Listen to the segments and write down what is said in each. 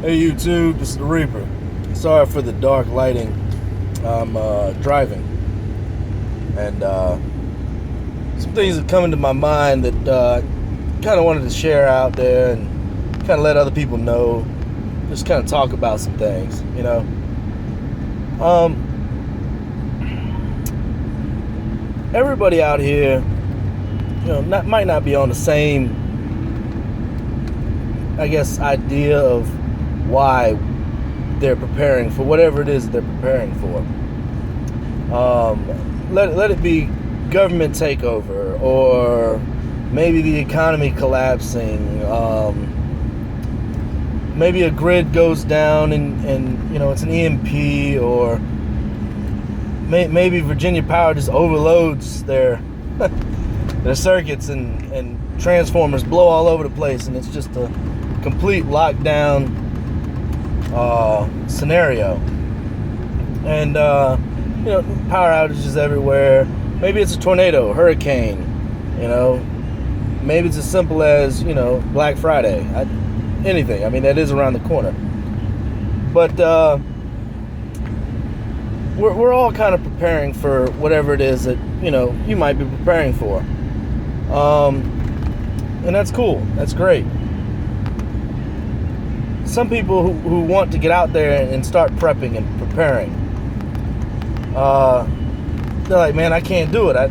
Hey YouTube, this is the Reaper. Sorry for the dark lighting. I'm driving, and some things have come into my mind that kind of wanted to share out there and kind of let other people know. Just kind of talk about some things, you know. Everybody out here, you know, might not be on the same, I guess, idea of why they're preparing for whatever it is that they're preparing for. Let it be government takeover, or maybe the economy collapsing. Maybe a grid goes down and you know, it's an EMP, or maybe Virginia Power just overloads their their circuits and transformers blow all over the place, and it's just a complete lockdown scenario. And you know, power outages everywhere. Maybe it's a tornado, hurricane, you know. Maybe it's as simple as, you know, Black Friday. Anything. I mean, that is around the corner. But we're all kind of preparing for whatever it is that, you know, you might be preparing for. And that's cool. That's great. Some people who want to get out there and start prepping and preparing, they're like, man, I can't do it. I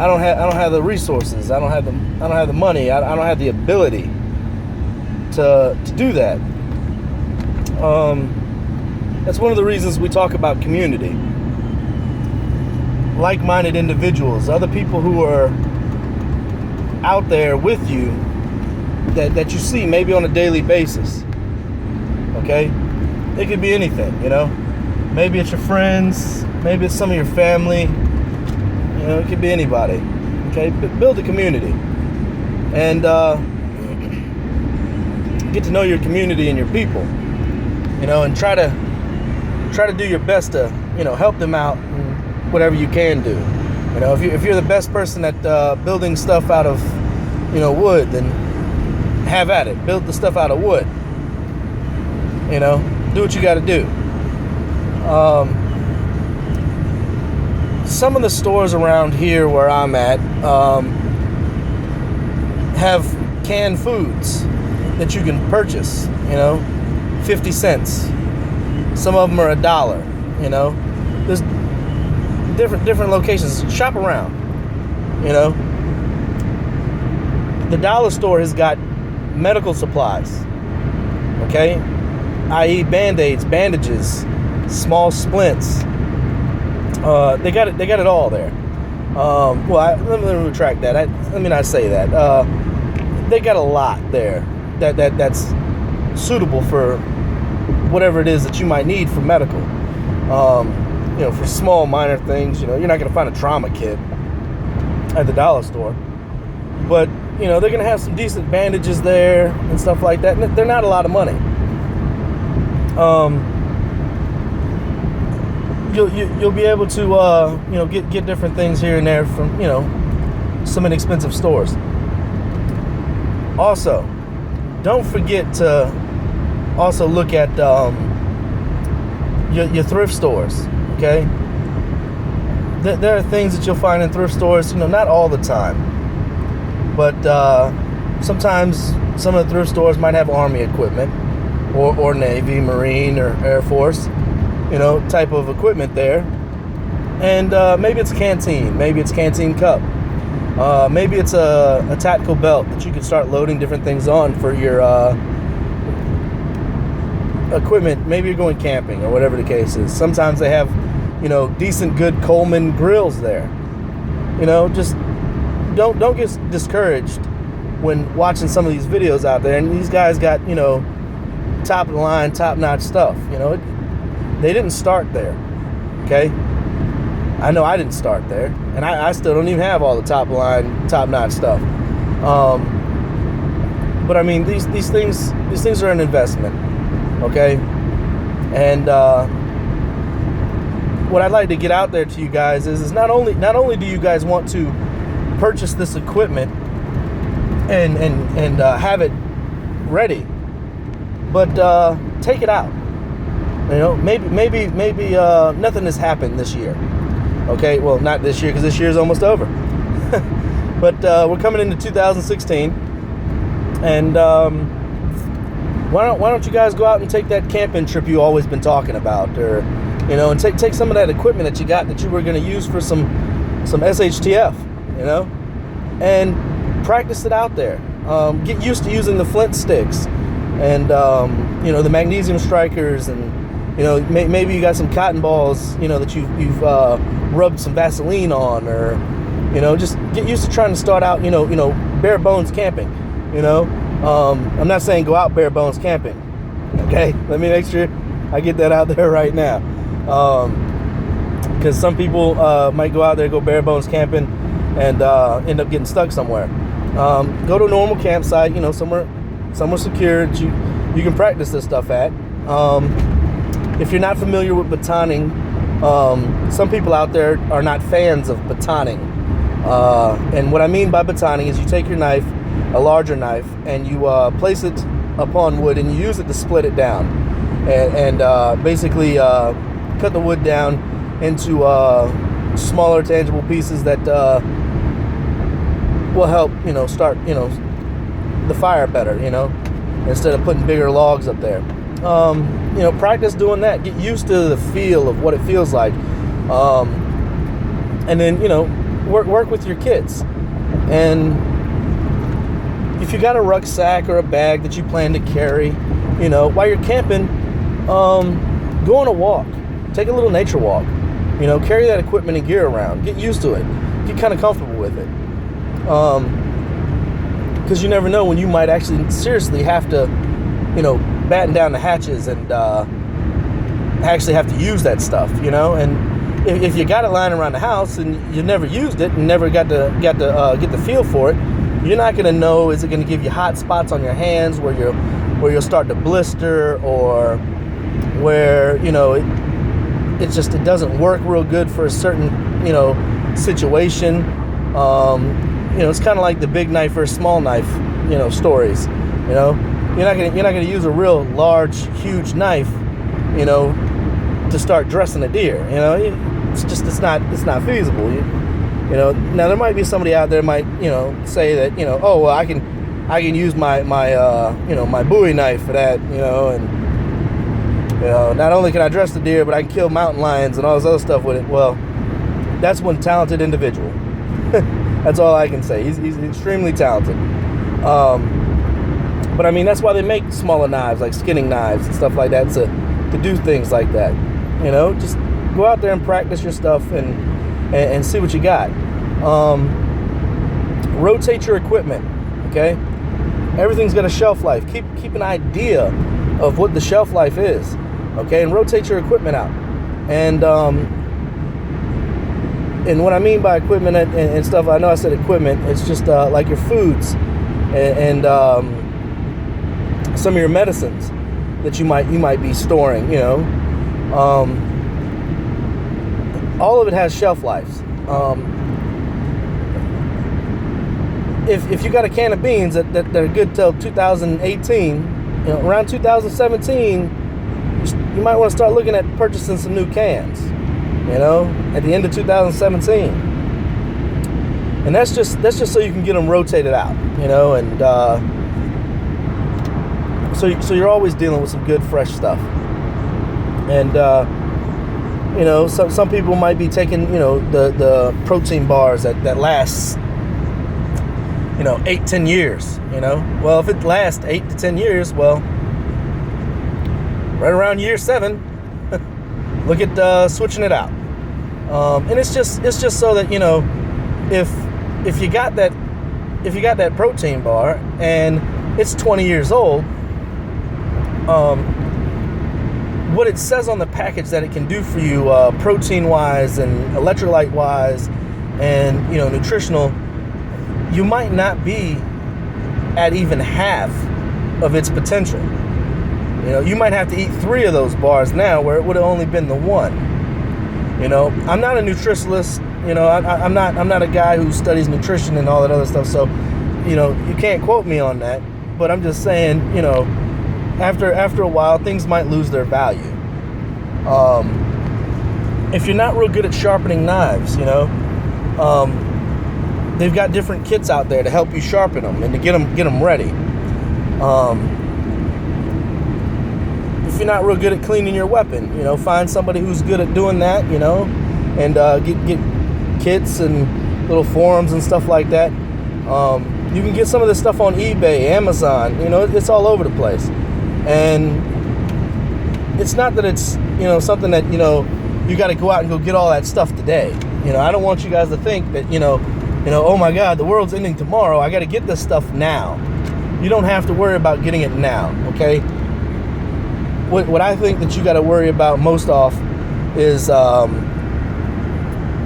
don't have the resources. I don't have the money. I don't have the ability to do that. That's one of the reasons we talk about community. Like-minded individuals, other people who are out there with you, that you see maybe on a daily basis. Okay? It could be anything, you know? Maybe it's your friends, maybe it's some of your family, you know, it could be anybody. Okay? Build a community. And get to know your community and your people. You know, and try to do your best to, you know, help them out in whatever you can do. You know, if you're the best person at building stuff out of, you know, wood, then have at it. Build the stuff out of wood. You know, do what you got to do. Some of the stores around here where I'm at have canned foods that you can purchase. You know, 50 cents. Some of them are $1. You know, there's different locations. Shop around. You know, the dollar store has got medical supplies, okay, i.e. band-aids, bandages, small splints. They got it all there. Let me retract that. Let me not say that. They got a lot there that's suitable for whatever it is that you might need for medical. You know, for small minor things. You know, you're not gonna find a trauma kit at the dollar store, but you know, they're gonna have some decent bandages there and stuff like that. And they're not a lot of money. You'll be able to you know, get different things here and there from, you know, some inexpensive stores. Also, don't forget to also look at your thrift stores. Okay, there are things that you'll find in thrift stores. You know, not all the time. But sometimes some of the thrift stores might have Army equipment, or Navy, Marine, or Air Force, you know, type of equipment there. And maybe it's canteen, maybe it's canteen cup, maybe it's a tactical belt that you can start loading different things on for your equipment. Maybe you're going camping or whatever the case is. Sometimes they have, you know, decent, good Coleman grills there. You know, just don't get discouraged when watching some of these videos out there, and these guys got, you know, top of the line, top notch stuff. You know, they didn't start there. Okay, I know I didn't start there, and I still don't even have all the top line, top notch stuff. But I mean, these things are an investment. Okay, and what I'd like to get out there to you guys is not only do you guys want to purchase this equipment and have it ready, but take it out. You know, maybe nothing has happened this year. Okay, well, not this year because this year is almost over. But we're coming into 2016, and why don't you guys go out and take that camping trip you always been talking about, or you know, and take some of that equipment that you got that you were going to use for some SHTF, you know, and practice it out there. Get used to using the flint sticks, and you know, the magnesium strikers, and you know, maybe you got some cotton balls, you know, that you've rubbed some Vaseline on, or you know, just get used to trying to start out, you know, bare bones camping. You know, I'm not saying go out bare bones camping. Okay, let me make sure I get that out there right now, because some people might go out there, go bare bones camping, and end up getting stuck somewhere. Go to a normal campsite, you know, somewhere secure that you can practice this stuff at. If you're not familiar with batoning, some people out there are not fans of batoning. And what I mean by batoning is you take your knife, a larger knife, and you place it upon wood, and you use it to split it down, and basically cut the wood down into smaller, tangible pieces that will help, you know, start, you know, the fire better, you know, instead of putting bigger logs up there. You know, practice doing that. Get used to the feel of what it feels like, and then, you know, work with your kids. And if you got a rucksack or a bag that you plan to carry, you know, while you're camping, go on a walk. Take a little nature walk. You know, carry that equipment and gear around. Get used to it. Get kind of comfortable with it. Because you never know when you might actually seriously have to, you know, batten down the hatches and actually have to use that stuff, you know. And if you got it lying around the house and you never used it and never got to get the feel for it, you're not going to know, is it going to give you hot spots on your hands where you'll start to blister, or where, you know, it doesn't work real good for a certain, you know, situation. You know, it's kind of like the big knife versus small knife, you know, stories. You know, you're not gonna use a real large, huge knife, you know, to start dressing a deer. You know, it's not feasible. You know, now there might be somebody out there might, you know, say that, you know, oh well, I can use my you know, my Bowie knife for that, you know, and you know, not only can I dress the deer, but I can kill mountain lions and all this other stuff with it. Well, that's one talented individual. That's all I can say. He's extremely talented. But I mean, that's why they make smaller knives, like skinning knives and stuff like that, to do things like that. You know, just go out there and practice your stuff and see what you got. Rotate your equipment. Okay, everything's got a shelf life. Keep an idea of what the shelf life is. Okay, and rotate your equipment out. And what I mean by equipment and stuff, I know I said equipment, it's just like your foods and some of your medicines that you might be storing, you know. All of it has shelf lives. If you got a can of beans that are good till 2018, you know, around 2017, you might want to start looking at purchasing some new cans, you know, at the end of 2017. And that's just so you can get them rotated out, you know, and so you're always dealing with some good fresh stuff. And you know, some people might be taking, you know, the protein bars that lasts, you know, 8-10 years, you know. Well, if it lasts 8 to 10 years, well, right around year 7, look at switching it out. And it's just so that, you know, if you got that protein bar and it's 20 years old, what it says on the package that it can do for you, protein wise and electrolyte wise, and, you know, nutritional, you might not be at even half of its potential. You know, you might have to eat 3 of those bars now where it would have only been the 1. You know, I'm not a nutritionist. You know, I'm not a guy who studies nutrition and all that other stuff. So, you know, you can't quote me on that. But I'm just saying, you know, after a while, things might lose their value. If you're not real good at sharpening knives, they've got different kits out there to help you sharpen them and to get them ready. If you're not real good at cleaning your weapon, find somebody who's good at doing that, and get kits and little forums and stuff like that. You can get some of this stuff on eBay, Amazon, it's all over the place. And it's not that it's, something that, you got to go out and go get all that stuff today. I don't want you guys to think that, oh my God, the world's ending tomorrow. I got to get this stuff now. You don't have to worry about getting it now, okay? What I think that you got to worry about most off is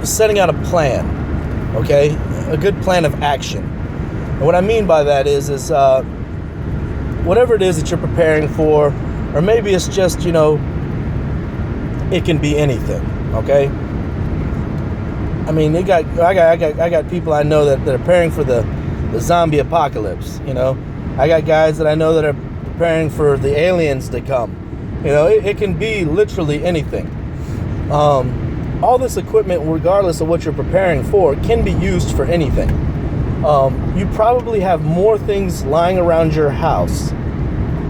setting out a plan, okay? A good plan of action. And what I mean by that is whatever it is that you're preparing for, or maybe it's just, it can be anything, okay? I mean, I got people I know that are preparing for the zombie apocalypse, I got guys that I know that are preparing for the aliens to come. It can be literally anything. All this equipment, regardless of what you're preparing for, can be used for anything. You probably have more things lying around your house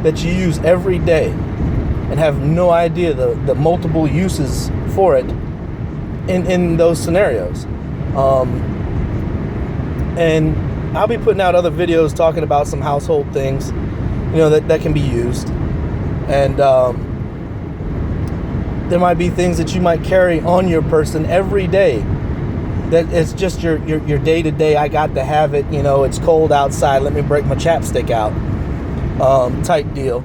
that you use every day and have no idea the multiple uses for it in those scenarios. And I'll be putting out other videos talking about some household things, that can be used. And there might be things that you might carry on your person every day that it's just your day-to-day, I got to have it, it's cold outside, let me break my chapstick out, type deal.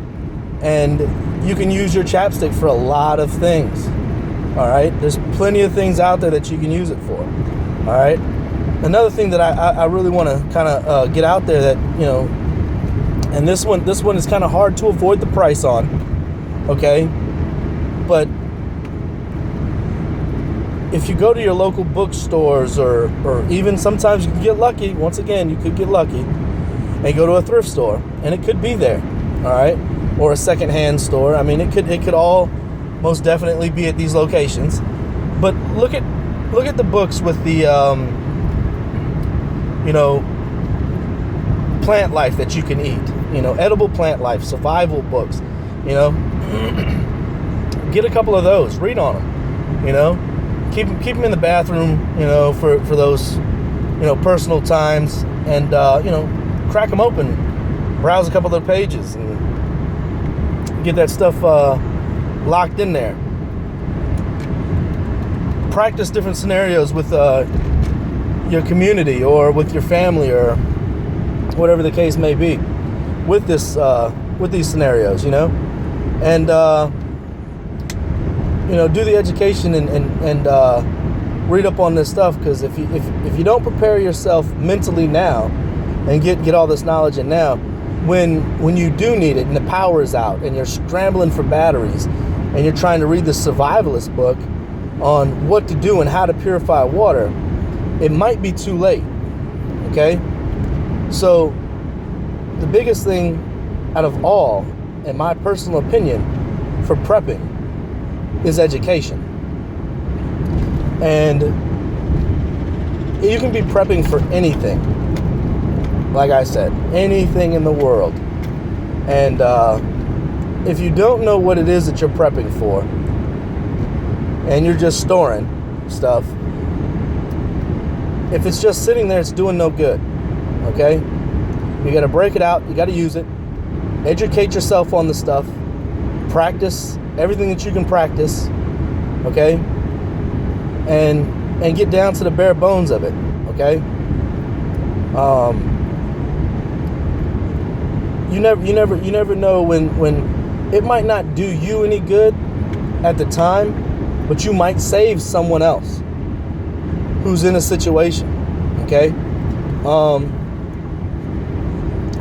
And you can use your chapstick for a lot of things. All right, there's plenty of things out there that you can use it for. All right, another thing that I really want to kind of get out there that, and this one is kind of hard to avoid the price on, okay? But if you go to your local bookstores or even sometimes you can get lucky, once again, you could get lucky and go to a thrift store and it could be there, all right? Or a secondhand store. I mean, it could all most definitely be at these locations. But look at the books with the plant life that you can eat, edible plant life, survival books, get a couple of those, read on them, keep them in the bathroom, for those, personal times, and crack them open, browse a couple of the pages, and get that stuff locked in there. Practice different scenarios with your community or with your family or whatever the case may be with this with these scenarios, and do the education and read up on this stuff, because if you don't prepare yourself mentally now and get all this knowledge in now, when you do need it and the power is out and you're scrambling for batteries and you're trying to read the survivalist book on what to do and how to purify water, it might be too late, okay? So the biggest thing out of all, in my personal opinion, for prepping is education. And you can be prepping for anything. Like I said, anything in the world. And if you don't know what it is that you're prepping for, and you're just storing stuff, if it's just sitting there, it's doing no good, okay? You got to break it out. You got to use it. Educate yourself on the stuff. Practice everything that you can practice, okay? And get down to the bare bones of it, okay? You never know when it might not do you any good at the time, but you might save someone else who's in a situation, okay?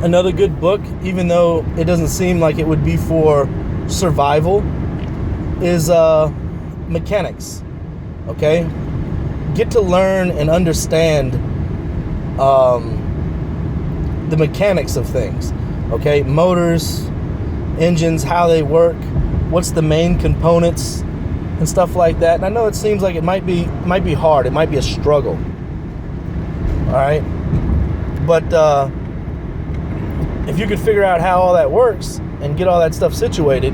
Another good book, even though it doesn't seem like it would be for survival, is mechanics, okay? Get to learn and understand the mechanics of things, okay? Motors, engines, how they work, what's the main components and stuff like that. And I know it seems like it might be hard, it might be a struggle. All right, but if you could figure out how all that works and get all that stuff situated,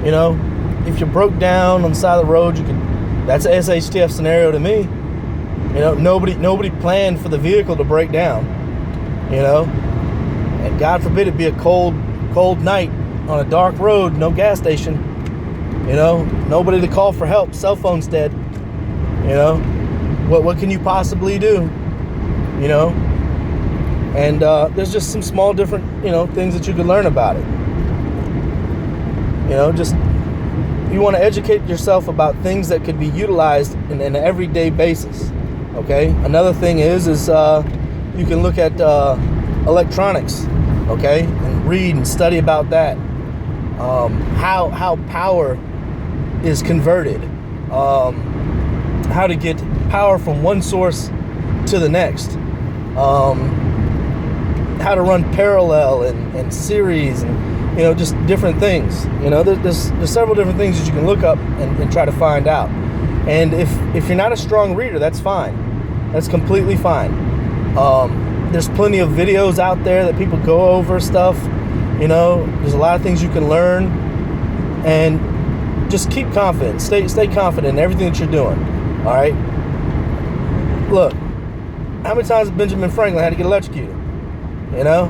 you know, if you broke down on the side of the road, you could. That's an SHTF scenario to me. You know, nobody planned for the vehicle to break down. You know, and God forbid it be a cold night on a dark road, no gas station. You know, nobody to call for help. Cell phone's dead. You know, what can you possibly do? You know, and there's just some small different, you know, things that you can learn about it. You know, just you want to educate yourself about things that could be utilized in an everyday basis. Okay. Another thing is you can look at electronics. Okay, and read and study about that. How power is converted. How to get power from one source to the next. How to run parallel and series, and you know, just different things. You know, there's several different things that you can look up and try to find out. And if you're not a strong reader, that's fine. That's completely fine. There's plenty of videos out there that people go over stuff. You know, there's a lot of things you can learn, and just keep confident. Stay confident in everything that you're doing. All right. Look, how many times Benjamin Franklin had to get electrocuted? You know,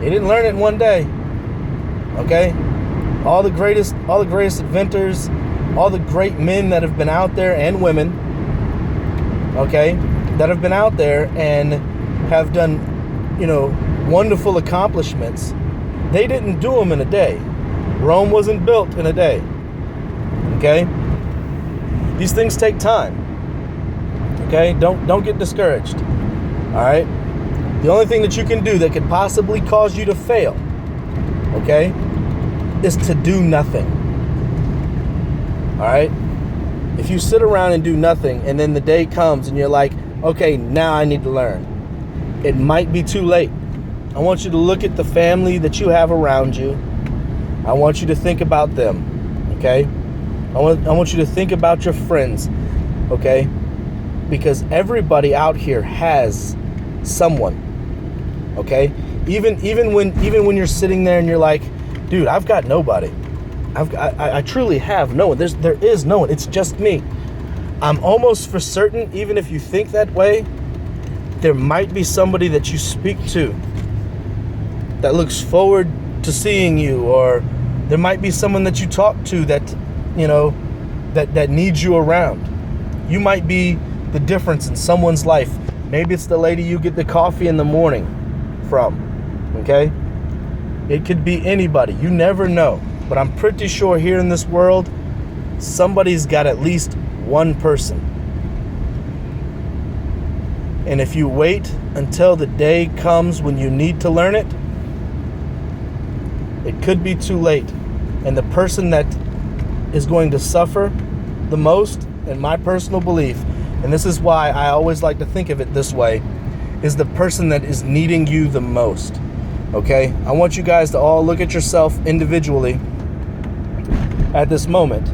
he didn't learn it in one day. Okay, all the greatest inventors, all the great men that have been out there, and women, okay, that have been out there and have done, you know, wonderful accomplishments. They didn't do them in a day. Rome wasn't built in a day. Okay, these things take time. Okay, don't get discouraged. All right, the only thing that you can do that could possibly cause you to fail, okay, is to do nothing. All right, if you sit around and do nothing, and then the day comes and you're like, okay, now I need to learn, it might be too late. I want you to look at the family that you have around you. I want you to think about them. Okay, I want you to think about your friends. Okay, because everybody out here has someone. Okay, even when you're sitting there and you're like, dude, I've got nobody. I truly have no one. There is no one. It's just me. I'm almost for certain, even if you think that way, there might be somebody that you speak to that looks forward to seeing you, or there might be someone that you talk to that, you know, that needs you around. You might be the difference in someone's life. Maybe it's the lady you get the coffee in the morning from. Okay, it could be anybody. You never know. But I'm pretty sure here in this world, somebody's got at least one person. And if you wait until the day comes when you need to learn it, it could be too late. And the person that is going to suffer the most, in my personal belief, and this is why I always like to think of it this way, is the person that is needing you the most. Okay? I want you guys to all look at yourself individually at this moment.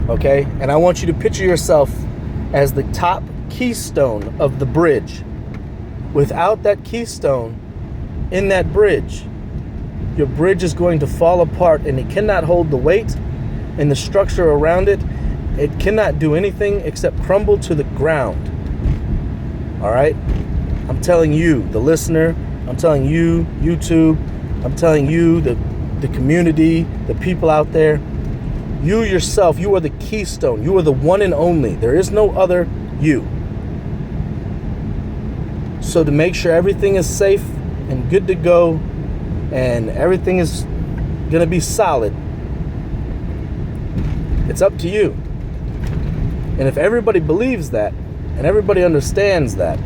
Okay? And I want you to picture yourself as the top keystone of the bridge. Without that keystone in that bridge, your bridge is going to fall apart, and it cannot hold the weight and the structure around it. It cannot do anything except crumble to the ground. All right? I'm telling you, the listener, I'm telling you, YouTube, I'm telling you, the community, the people out there, you yourself, you are the keystone. You are the one and only. There is no other you. So to make sure everything is safe and good to go and everything is going to be solid, it's up to you. And if everybody believes that, and everybody understands that,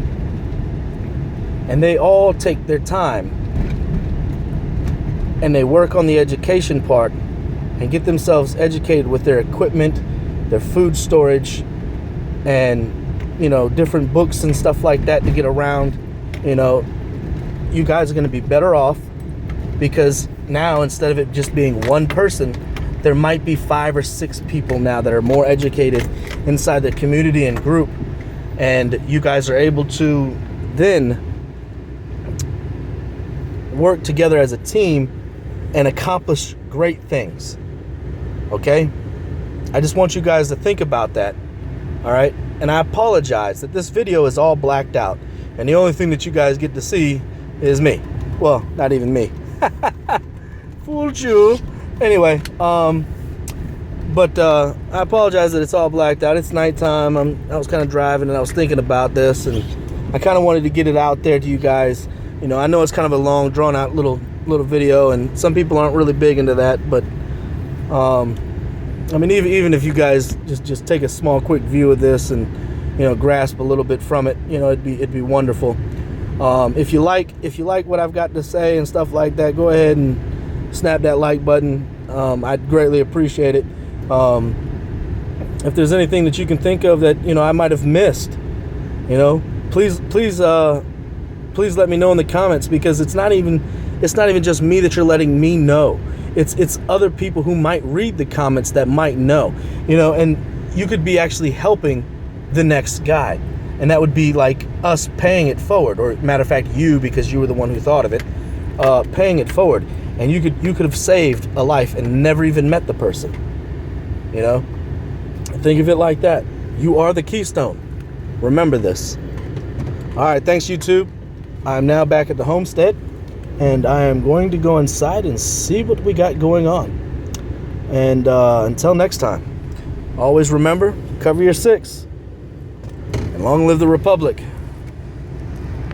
and they all take their time and they work on the education part and get themselves educated with their equipment, their food storage, and, you know, different books and stuff like that to get around, you know, you guys are going to be better off, because now instead of it just being one person, there might be 5 or 6 people now that are more educated inside the community and group, and you guys are able to then work together as a team and accomplish great things. Okay? I just want you guys to think about that. All right? And I apologize that this video is all blacked out, and the only thing that you guys get to see is me. Well, not even me. Fooled you. Anyway, but I apologize that it's all blacked out. It's nighttime. I was kind of driving and I was thinking about this, and I kind of wanted to get it out there to you guys. You know, I know it's kind of a long, drawn out little video, and some people aren't really big into that, but I mean, even if you guys just take a small, quick view of this and, you know, grasp a little bit from it, you know, it'd be wonderful. If you like what I've got to say and stuff like that, go ahead and snap that like button. I'd greatly appreciate it. If there's anything that you can think of that, you know, I might have missed, you know, please let me know in the comments, because it's not even just me that you're letting me know. It's other people who might read the comments that might know, you know, and you could be actually helping the next guy, and that would be like us paying it forward, or matter of fact, you, because you were the one who thought of it, paying it forward, and you could have saved a life and never even met the person, you know. Think of it like that. You are the Keystone. Remember this. All right, thanks YouTube. I'm now back at the homestead, and I am going to go inside and see what we got going on. And until next time, always remember, cover your 6, and long live the Republic.